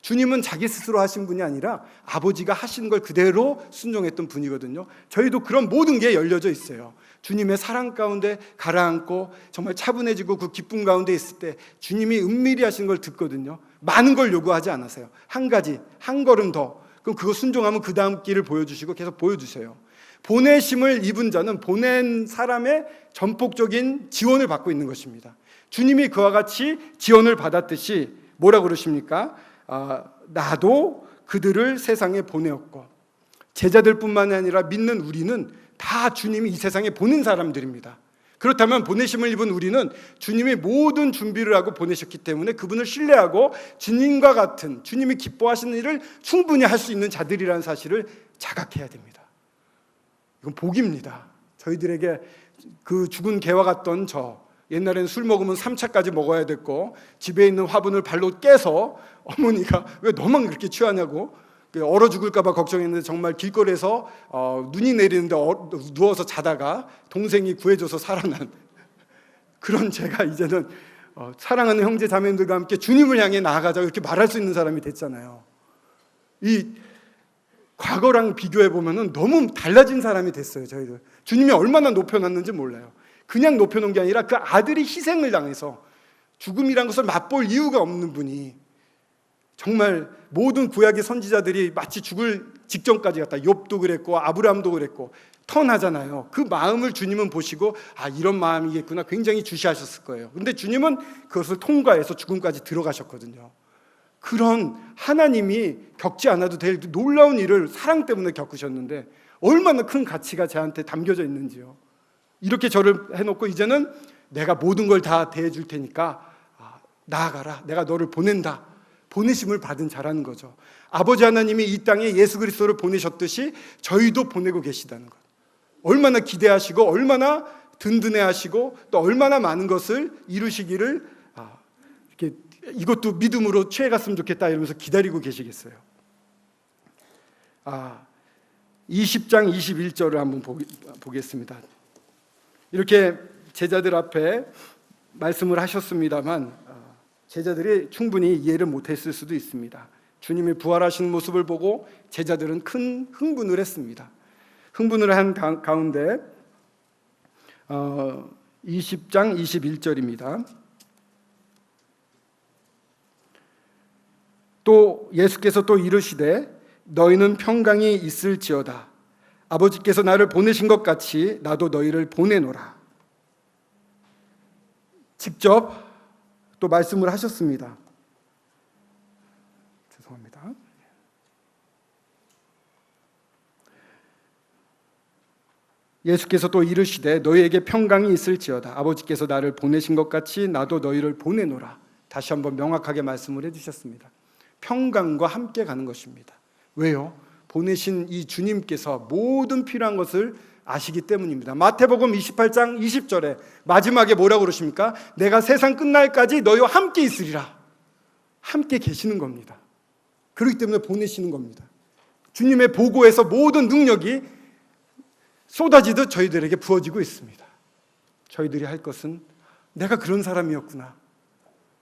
주님은 자기 스스로 하신 분이 아니라 아버지가 하신 걸 그대로 순종했던 분이거든요. 저희도 그런 모든 게 열려져 있어요. 주님의 사랑 가운데 가라앉고 정말 차분해지고 그 기쁨 가운데 있을 때 주님이 은밀히 하신 걸 듣거든요. 많은 걸 요구하지 않으세요. 한 가지, 한 걸음 더, 그럼 그거 순종하면 그 다음 길을 보여주시고 계속 보여주세요. 보내심을 입은 자는 보낸 사람의 전폭적인 지원을 받고 있는 것입니다. 주님이 그와 같이 지원을 받았듯이 뭐라고 그러십니까? 나도 그들을 세상에 보내었고, 제자들뿐만 아니라 믿는 우리는 다 주님이 이 세상에 보낸 사람들입니다. 그렇다면 보내심을 입은 우리는 주님이 모든 준비를 하고 보내셨기 때문에 그분을 신뢰하고 주님과 같은, 주님이 기뻐하시는 일을 충분히 할 수 있는 자들이라는 사실을 자각해야 됩니다. 이건 복입니다. 저희들에게 그 죽은 개와 같던 옛날에는 술 먹으면 3차까지 먹어야 됐고 집에 있는 화분을 발로 깨서 어머니가 왜 너만 그렇게 취하냐고 얼어 죽을까 봐 걱정했는데 정말 길거리에서 눈이 내리는데 누워서 자다가 동생이 구해줘서 살아난 그런 제가 이제는 사랑하는 형제 자매들과 함께 주님을 향해 나아가자고 이렇게 말할 수 있는 사람이 됐잖아요. 이 과거랑 비교해 보면은 너무 달라진 사람이 됐어요. 저희들 주님이 얼마나 높여놨는지 몰라요. 그냥 높여놓은 게 아니라 그 아들이 희생을 당해서 죽음이란 것을 맛볼 이유가 없는 분이, 정말 모든 구약의 선지자들이 마치 죽을 직전까지 갔다. 욥도 그랬고 아브라함도 그랬고 턴하잖아요. 그 마음을 주님은 보시고 이런 마음이겠구나, 굉장히 주시하셨을 거예요. 근데 주님은 그것을 통과해서 죽음까지 들어가셨거든요. 그런 하나님이 겪지 않아도 될 놀라운 일을 사랑 때문에 겪으셨는데 얼마나 큰 가치가 저한테 담겨져 있는지요. 이렇게 저를 해놓고 이제는 내가 모든 걸 다 대해줄 테니까 나아가라, 내가 너를 보낸다. 보내심을 받은 자라는 거죠. 아버지 하나님이 이 땅에 예수 그리스도를 보내셨듯이 저희도 보내고 계시다는 것. 얼마나 기대하시고 얼마나 든든해하시고 또 얼마나 많은 것을 이루시기를 이렇게 이것도 믿음으로 취해갔으면 좋겠다 이러면서 기다리고 계시겠어요. 20장 21절을 한번 보겠습니다. 이렇게 제자들 앞에 말씀을 하셨습니다만 제자들이 충분히 이해를 못했을 수도 있습니다. 주님이 부활하신 모습을 보고 제자들은 큰 흥분을 했습니다. 흥분을 한 가운데 20장 21절입니다. 또 예수께서 또 이르시되 너희는 평강이 있을지어다. 아버지께서 나를 보내신 것 같이 나도 너희를 보내노라. 직접 또 말씀을 하셨습니다. 죄송합니다. 예수께서 또 이르시되 너희에게 평강이 있을지어다. 아버지께서 나를 보내신 것 같이 나도 너희를 보내노라. 다시 한번 명확하게 말씀을 해주셨습니다. 평강과 함께 가는 것입니다. 왜요? 보내신 이 주님께서 모든 필요한 것을 아시기 때문입니다. 마태복음 28장 20절에 마지막에 뭐라고 그러십니까? 내가 세상 끝날까지 너희와 함께 있으리라. 함께 계시는 겁니다. 그렇기 때문에 보내시는 겁니다. 주님의 보고에서 모든 능력이 쏟아지듯 저희들에게 부어지고 있습니다. 저희들이 할 것은 내가 그런 사람이었구나.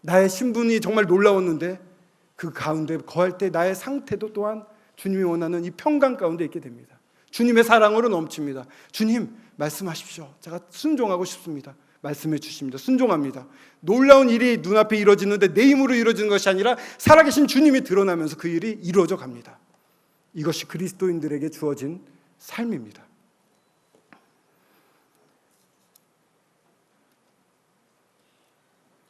나의 신분이 정말 놀라웠는데 그 가운데 거할 때 나의 상태도 또한 주님이 원하는 이 평강 가운데 있게 됩니다. 주님의 사랑으로 넘칩니다. 주님 말씀하십시오. 제가 순종하고 싶습니다. 말씀해 주십니다. 순종합니다. 놀라운 일이 눈앞에 이루어지는데 내 힘으로 이루어지는 것이 아니라 살아계신 주님이 드러나면서 그 일이 이루어져 갑니다. 이것이 그리스도인들에게 주어진 삶입니다.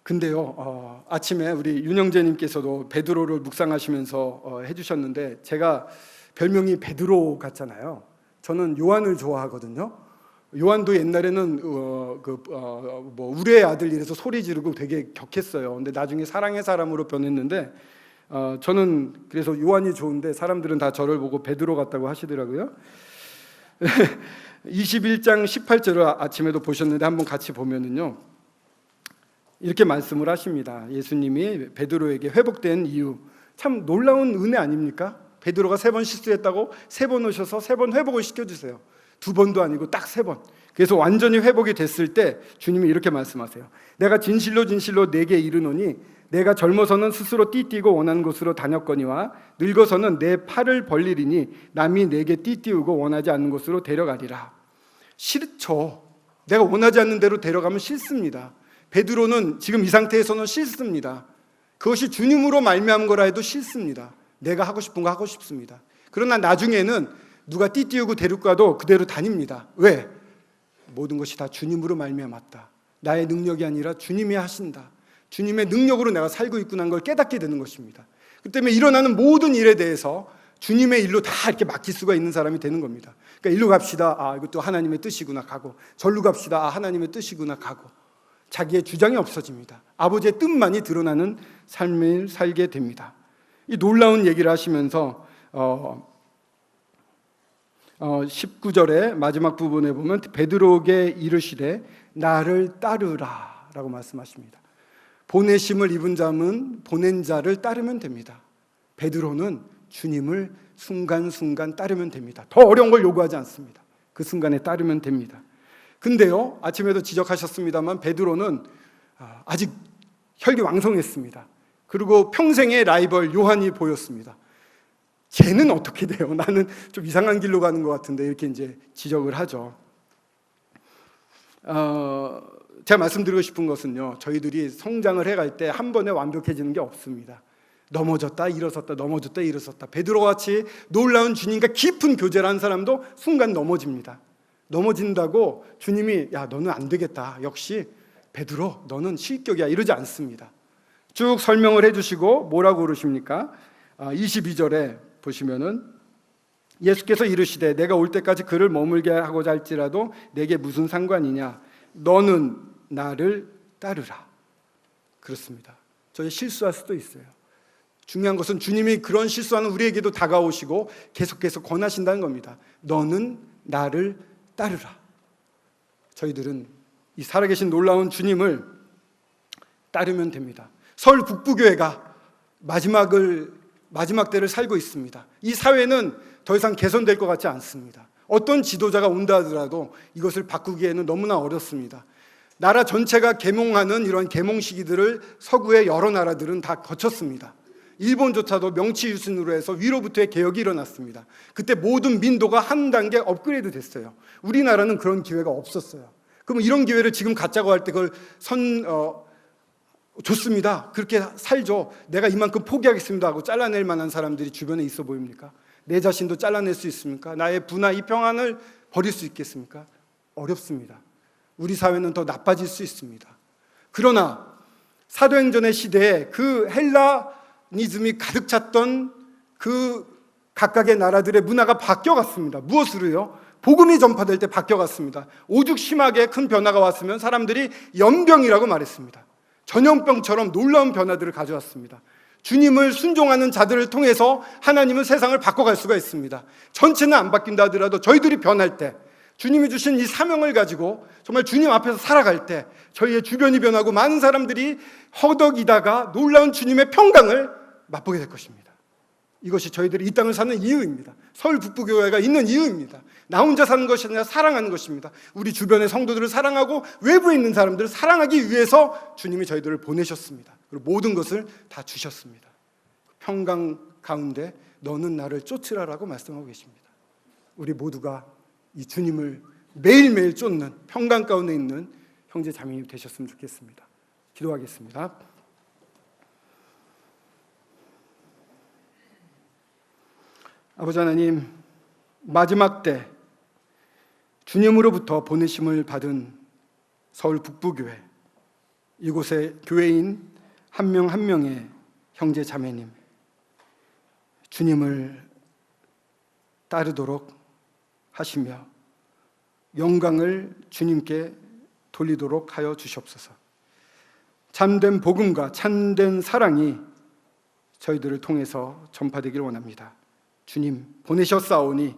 근데요, 아침에 우리 윤영재님께서도 베드로를 묵상하시면서 해주셨는데 제가 별명이 베드로 같잖아요. 저는 요한을 좋아하거든요. 요한도 옛날에는 우리의 아들 이래서 소리 지르고 되게 격했어요. 근데 나중에 사랑의 사람으로 변했는데 저는 그래서 요한이 좋은데 사람들은 다 저를 보고 베드로 같다고 하시더라고요. 21장 18절을 아침에도 보셨는데 한번 같이 보면은요. 이렇게 말씀을 하십니다. 예수님이 베드로에게 회복된 이유, 참 놀라운 은혜 아닙니까? 베드로가 3번 실수했다고 3번 오셔서 3번 회복을 시켜주세요. 2번도 아니고 딱 3번. 그래서 완전히 회복이 됐을 때 주님이 이렇게 말씀하세요. 내가 진실로 진실로 네게 이르노니 내가 젊어서는 스스로 띠띠고 원하는 곳으로 다녔거니와 늙어서는 내 팔을 벌리리니 남이 내게 띠띠우고 원하지 않는 곳으로 데려가리라. 싫죠. 내가 원하지 않는 대로 데려가면 싫습니다. 베드로는 지금 이 상태에서는 싫습니다. 그것이 주님으로 말미암은 거라 해도 싫습니다. 내가 하고 싶은 거 하고 싶습니다. 그러나 나중에는 누가 띠띠우고 데리고 가도 그대로 다닙니다. 왜? 모든 것이 다 주님으로 말미암았다. 나의 능력이 아니라 주님이 하신다. 주님의 능력으로 내가 살고 있구나 하는 걸 깨닫게 되는 것입니다. 그 때문에 일어나는 모든 일에 대해서 주님의 일로 다 이렇게 맡길 수가 있는 사람이 되는 겁니다. 그러니까 일로 갑시다. 아, 이것도 하나님의 뜻이구나 가고, 절로 갑시다. 아, 하나님의 뜻이구나 가고. 자기의 주장이 없어집니다. 아버지의 뜻만이 드러나는 삶을 살게 됩니다. 이 놀라운 얘기를 하시면서 19절의 마지막 부분에 보면 베드로에게 이르시되 나를 따르라 라고 말씀하십니다. 보내심을 입은 자는 보낸 자를 따르면 됩니다. 베드로는 주님을 순간순간 따르면 됩니다. 더 어려운 걸 요구하지 않습니다. 그 순간에 따르면 됩니다. 근데요, 아침에도 지적하셨습니다만 베드로는 아직 혈기왕성했습니다. 그리고 평생의 라이벌 요한이 보였습니다. 쟤는 어떻게 돼요? 나는 좀 이상한 길로 가는 것 같은데 이렇게 이제 지적을 하죠. 제가 말씀드리고 싶은 것은요, 저희들이 성장을 해갈 때 한 번에 완벽해지는 게 없습니다. 넘어졌다 일어섰다 넘어졌다 일어섰다. 베드로같이 놀라운 주님과 깊은 교제를 한 사람도 순간 넘어집니다. 넘어진다고 주님이 야 너는 안 되겠다, 역시 베드로 너는 실격이야, 이러지 않습니다. 쭉 설명을 해주시고 뭐라고 그러십니까? 22절에 보시면은 예수께서 이르시되 내가 올 때까지 그를 머물게 하고자 할지라도 내게 무슨 상관이냐, 너는 나를 따르라. 그렇습니다. 저희 실수할 수도 있어요. 중요한 것은 주님이 그런 실수하는 우리에게도 다가오시고 계속해서 권하신다는 겁니다. 너는 나를 따르라. 저희들은 이 살아계신 놀라운 주님을 따르면 됩니다. 서울 북부교회가 마지막 때를 살고 있습니다. 이 사회는 더 이상 개선될 것 같지 않습니다. 어떤 지도자가 온다 하더라도 이것을 바꾸기에는 너무나 어렵습니다. 나라 전체가 계몽하는 이런 계몽 시기들을 서구의 여러 나라들은 다 거쳤습니다. 일본조차도 명치유신으로 해서 위로부터의 개혁이 일어났습니다. 그때 모든 민도가 한 단계 업그레이드 됐어요. 우리나라는 그런 기회가 없었어요. 그럼 이런 기회를 지금 갖자고 할 때 그걸 좋습니다. 그렇게 살죠. 내가 이만큼 포기하겠습니다 하고 잘라낼 만한 사람들이 주변에 있어 보입니까? 내 자신도 잘라낼 수 있습니까? 나의 부나 이 평안을 버릴 수 있겠습니까? 어렵습니다. 우리 사회는 더 나빠질 수 있습니다. 그러나 사도행전의 시대에 그 헬라니즘이 가득 찼던 그 각각의 나라들의 문화가 바뀌어갔습니다. 무엇으로요? 복음이 전파될 때 바뀌어갔습니다. 오죽 심하게 큰 변화가 왔으면 사람들이 연병이라고 말했습니다. 전염병처럼 놀라운 변화들을 가져왔습니다. 주님을 순종하는 자들을 통해서 하나님은 세상을 바꿔갈 수가 있습니다. 전체는 안 바뀐다 하더라도 저희들이 변할 때, 주님이 주신 이 사명을 가지고 정말 주님 앞에서 살아갈 때 저희의 주변이 변하고 많은 사람들이 허덕이다가 놀라운 주님의 평강을 맛보게 될 것입니다. 이것이 저희들이 이 땅을 사는 이유입니다. 서울 북부교회가 있는 이유입니다. 나 혼자 사는 것이 아니라 사랑하는 것입니다. 우리 주변의 성도들을 사랑하고 외부에 있는 사람들을 사랑하기 위해서 주님이 저희들을 보내셨습니다. 그리고 모든 것을 다 주셨습니다. 평강 가운데 너는 나를 쫓으라라고 말씀하고 계십니다. 우리 모두가 이 주님을 매일매일 쫓는 평강 가운데 있는 형제 자매님이 되셨으면 좋겠습니다. 기도하겠습니다. 아버지 하나님, 마지막 때 주님으로부터 보내심을 받은 서울 북부교회, 이곳의 교회인 한 명 한 명의 형제 자매님, 주님을 따르도록 하시며 영광을 주님께 돌리도록 하여 주시옵소서. 참된 복음과 참된 사랑이 저희들을 통해서 전파되기를 원합니다. 주님 보내셨사오니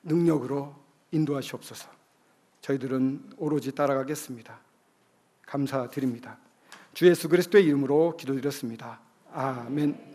능력으로 인도하시옵소서. 저희들은 오로지 따라가겠습니다. 감사드립니다. 주 예수 그리스도의 이름으로 기도드렸습니다. 아멘.